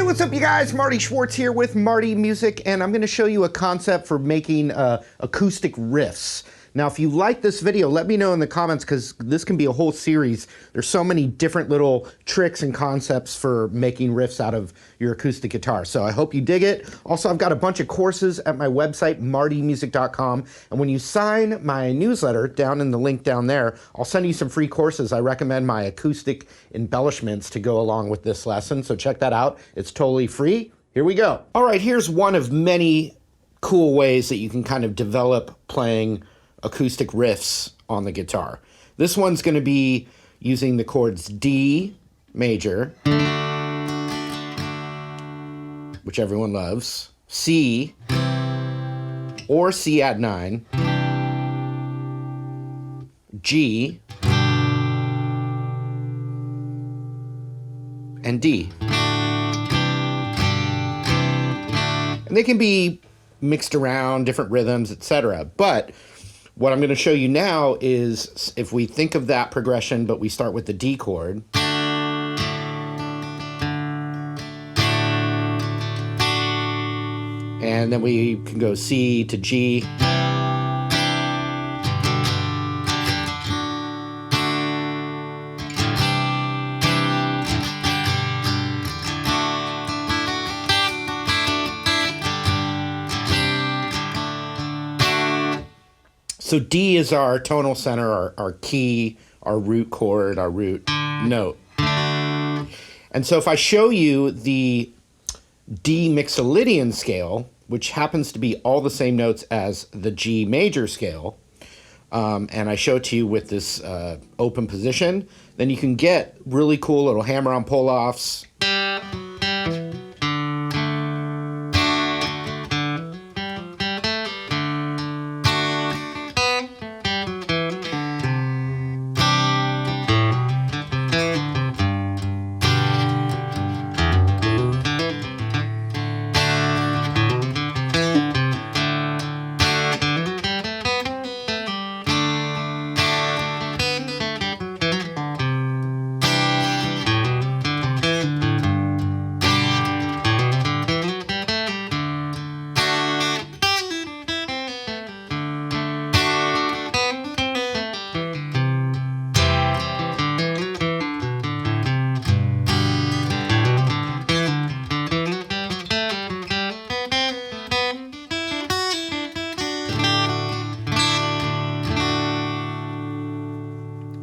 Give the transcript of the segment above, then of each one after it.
what's up you guys? Marty Schwartz here with Marty Music, and I'm going to show you a concept for making acoustic riffs. Now if you like this video, let me know in the comments, because this can be a whole series. There's so many different little tricks and concepts for making riffs out of your acoustic guitar. So I hope you dig it. Also, I've got a bunch of courses at my website, martymusic.com, and when you sign my newsletter down in the link down there, I'll send you some free courses. I recommend my acoustic embellishments to go along with this lesson, so check that out. It's totally free. Here we go. All right, here's one of many cool ways that you can kind of develop playing acoustic riffs on the guitar. This one's going to be using the chords D major, which everyone loves, C, or C add 9, G, and D. And they can be mixed around, different rhythms, etc. But what I'm going to show you now is if we think of that progression, but we start with the D chord. And then we can go C to G. So D is our tonal center, our key, our root chord, our root note. And so if I show you the D Mixolydian scale, which happens to be all the same notes as the G major scale, and I show it to you with this open position, then you can get really cool little hammer-on pull-offs.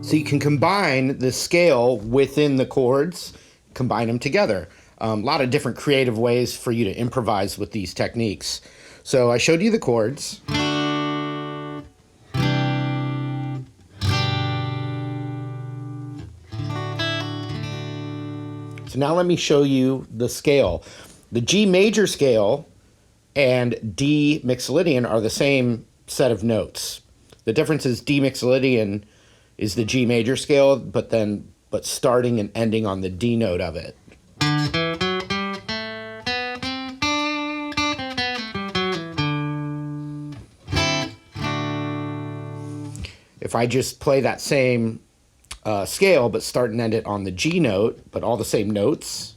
So you can combine the scale within the chords, combine them together. A lot of different creative ways for you to improvise with these techniques. So I showed you the chords. So now let me show you the scale. The G major scale and D Mixolydian are the same set of notes. The difference is D Mixolydian is the G major scale, but starting and ending on the D note of it. If I just play that same scale, but start and end it on the G note, but all the same notes.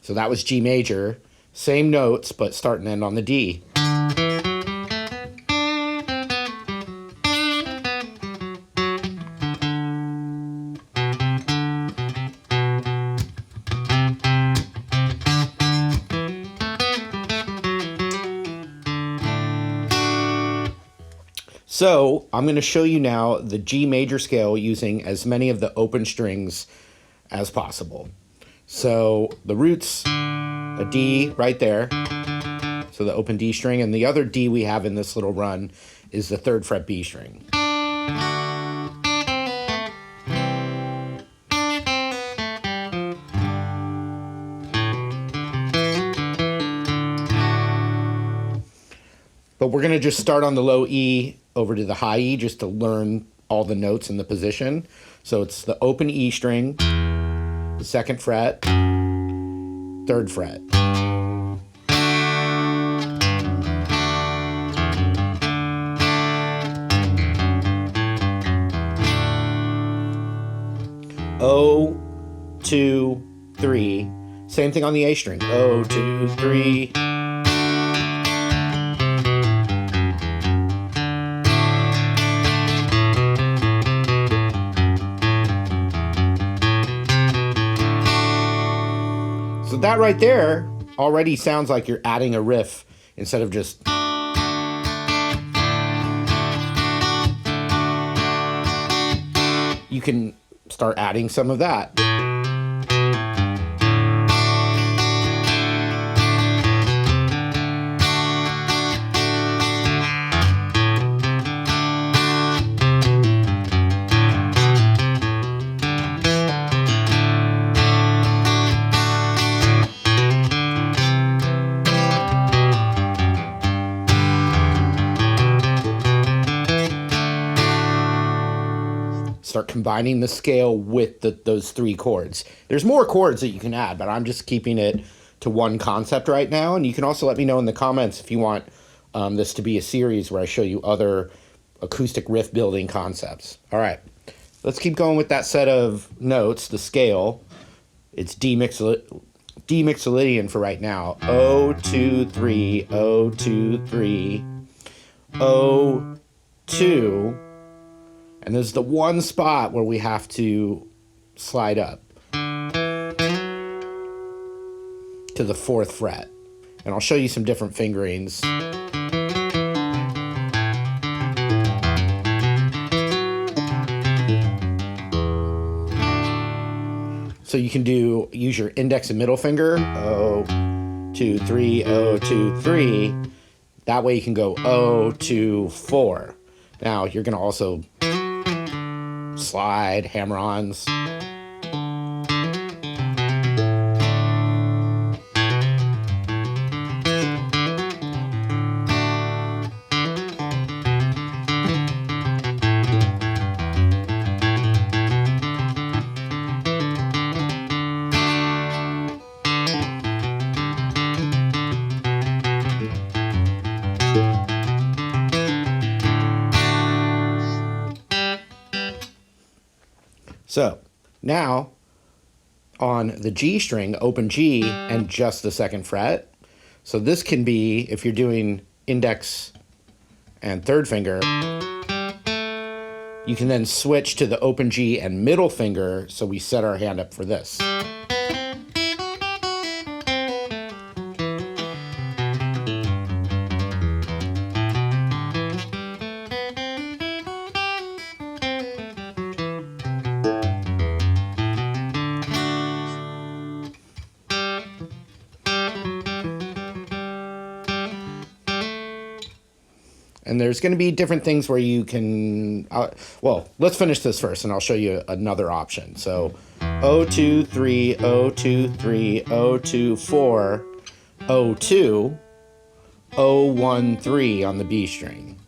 So that was G major, same notes, but start and end on the D. So I'm going to show you now the G major scale using as many of the open strings as possible. So the root's a D right there, so the open D string, and the other D we have in this little run is the 3rd fret B string. But we're going to just start on the low E over to the high E just to learn all the notes and the position. So it's the open E string, the 2nd fret, 3rd fret. O, 2, 3. Same thing on the A string. O, 2, 3. So that right there already sounds like you're adding a riff instead of just... You can start adding some of that. Start combining the scale with those 3 chords. There's more chords that you can add, but I'm just keeping it to one concept right now. And you can also let me know in the comments if you want this to be a series where I show you other acoustic riff building concepts. All right, let's keep going with that set of notes, the scale. It's D Mixolydian for right now. O, 2, 3, O, 2, 3, O, 2. And there's the one spot where we have to slide up to the 4th fret. And I'll show you some different fingerings. So you can use your index and middle finger, O, 2, 3, O, 2, 3. That way you can go O, 2, 4. Now you're gonna also slide, hammer-ons. So now on the G string, open G and just the 2nd fret. So this can be, if you're doing index and 3rd finger, you can then switch to the open G and middle finger, so we set our hand up for this. And there's going to be different things where you can, well, let's finish this first and I'll show you another option. So O, 2, 3, O, 2, 3, O, 2, 4, O, 2, O, 1, 3 on the B string.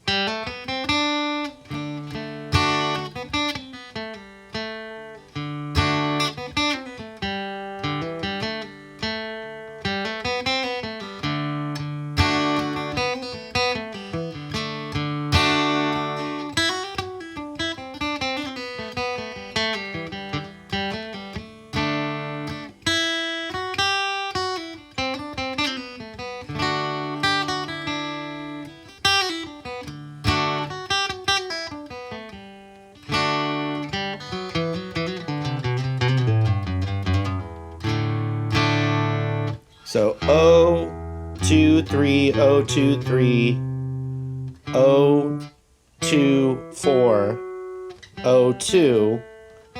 So O, 2, 3, O, 2, 3, O, 2, 4, O, 2,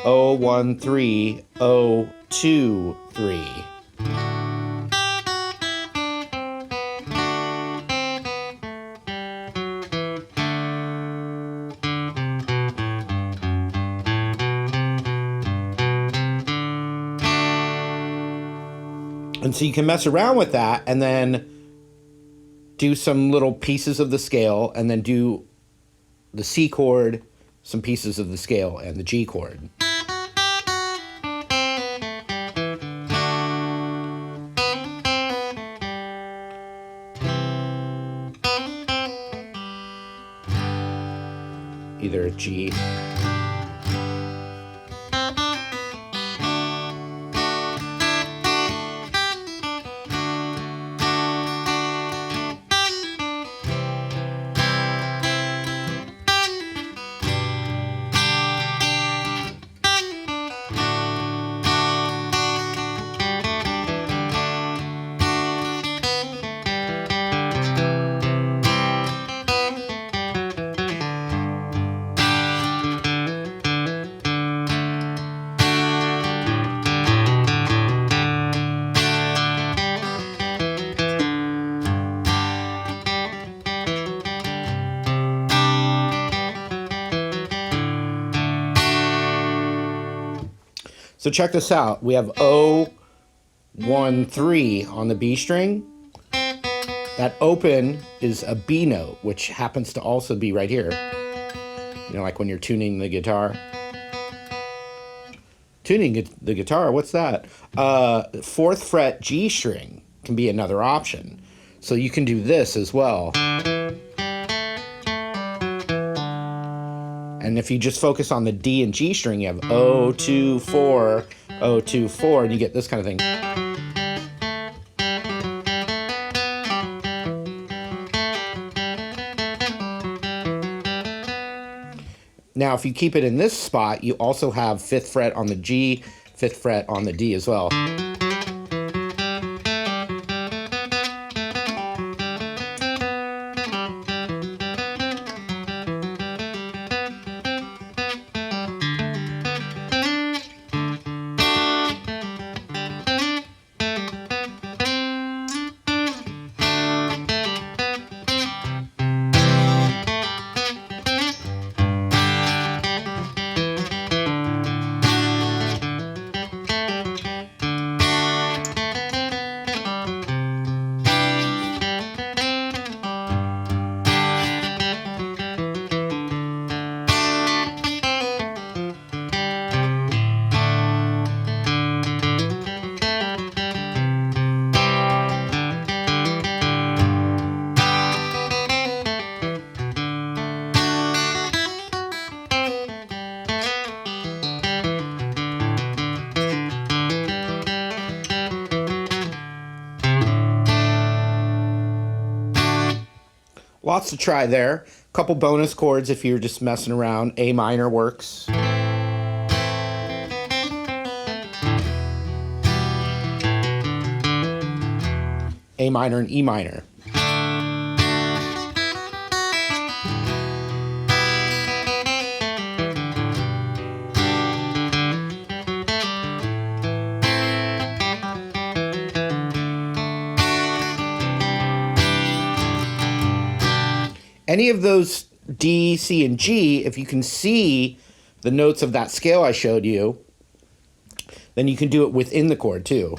O, 1, 3, O, 2, 3. And so you can mess around with that and then do some little pieces of the scale and then do the C chord, some pieces of the scale, and the G chord. Either a G So check this out. We have O, 1, 3 on the B string. That open is a B note, which happens to also be right here. You know, like when you're tuning the guitar. Tuning the guitar, what's that? 4th fret G string can be another option. So you can do this as well. And if you just focus on the D and G string, you have O, 2, 4, O, 2, 4, and you get this kind of thing. Now, if you keep it in this spot, you also have 5th fret on the G, 5th fret on the D as well. Lots to try there. A couple bonus chords if you're just messing around. A minor works. A minor and E minor. Any of those D, C, and G, if you can see the notes of that scale I showed you, then you can do it within the chord too.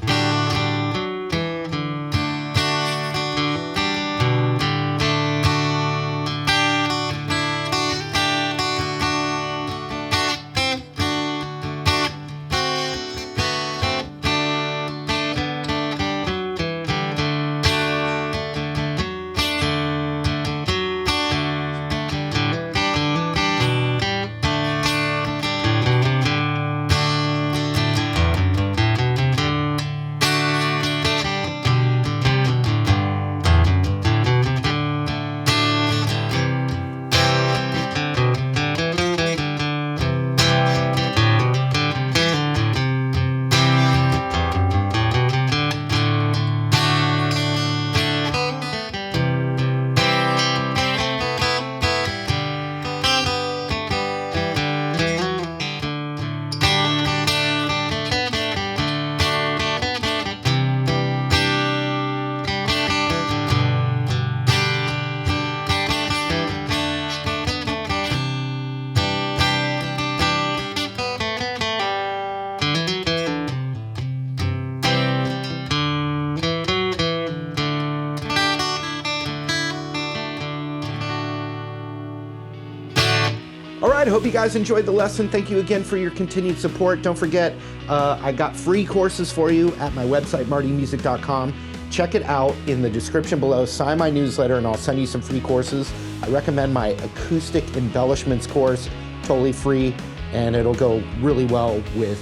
All right, I hope you guys enjoyed the lesson. Thank you again for your continued support. Don't forget, I got free courses for you at my website, martymusic.com. Check it out in the description below. Sign my newsletter and I'll send you some free courses. I recommend my acoustic embellishments course, totally free, and it'll go really well with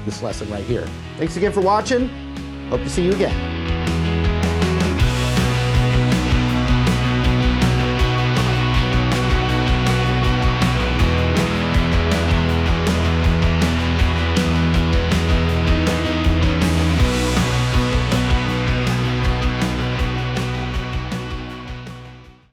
this lesson right here. Thanks again for watching. Hope to see you again.